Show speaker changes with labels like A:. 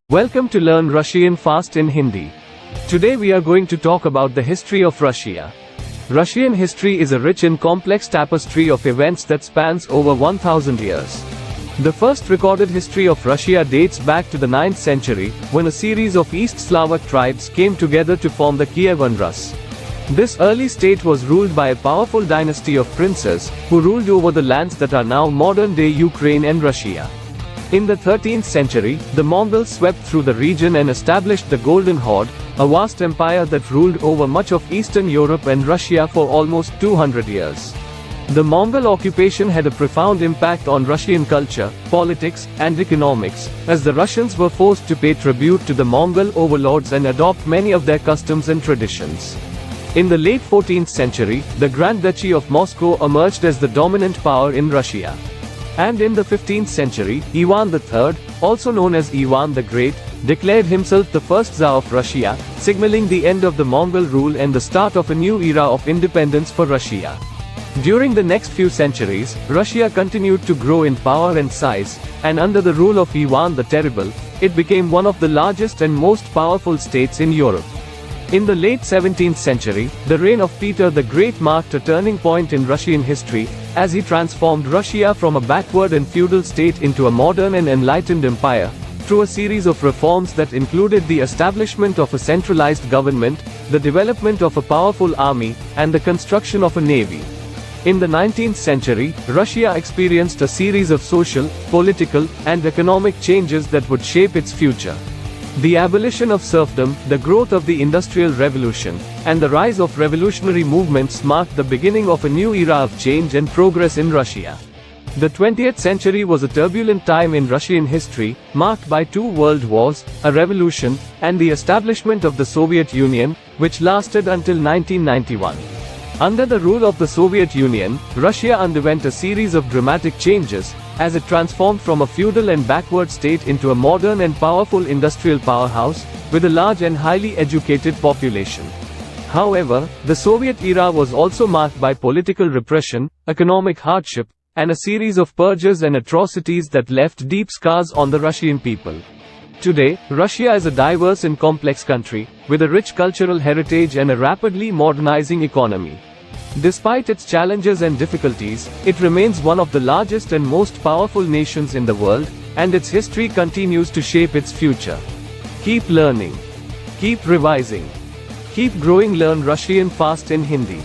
A: Welcome to Learn Russian Fast in Hindi. Today we are going to talk about the history of Russia. Russian history is a rich and complex tapestry of events that spans over 1000 years. The first recorded history of Russia dates back to the 9th century, when a series of East Slavic tribes came together to form the Kievan Rus. This early state was ruled by a powerful dynasty of princes, who ruled over the lands that are now modern-day Ukraine and Russia. In the 13th century, the Mongols swept through the region and established the Golden Horde, a vast empire that ruled over much of Eastern Europe and Russia for almost 200 years. The Mongol occupation had a profound impact on Russian culture, politics, and economics, as the Russians were forced to pay tribute to the Mongol overlords and adopt many of their customs and traditions. In the late 14th century, the Grand Duchy of Moscow emerged as the dominant power in Russia. And in the 15th century, Ivan III, also known as Ivan the Great, declared himself the first Tsar of Russia, signaling the end of the Mongol rule and the start of a new era of independence for Russia. During the next few centuries, Russia continued to grow in power and size, and under the rule of Ivan the Terrible, it became one of the largest and most powerful states in Europe. In the late 17th century, the reign of Peter the Great marked a turning point in Russian history, as he transformed Russia from a backward and feudal state into a modern and enlightened empire, through a series of reforms that included the establishment of a centralized government, the development of a powerful army, and the construction of a navy. In the 19th century, Russia experienced a series of social, political, and economic changes that would shape its future. The abolition of serfdom, the growth of the Industrial Revolution, and the rise of revolutionary movements marked the beginning of a new era of change and progress in Russia. The 20th century was a turbulent time in Russian history, marked by two world wars, a revolution, and the establishment of the Soviet Union, which lasted until 1991. Under the rule of the Soviet Union, Russia underwent a series of dramatic changes, as it transformed from a feudal and backward state into a modern and powerful industrial powerhouse, with a large and highly educated population. However, the Soviet era was also marked by political repression, economic hardship, and a series of purges and atrocities that left deep scars on the Russian people. Today, Russia is a diverse and complex country, with a rich cultural heritage and a rapidly modernizing economy. Despite its challenges and difficulties, it remains one of the largest and most powerful nations in the world, and its history continues to shape its future. Keep learning. Keep revising. Keep growing. Learn Russian fast in Hindi.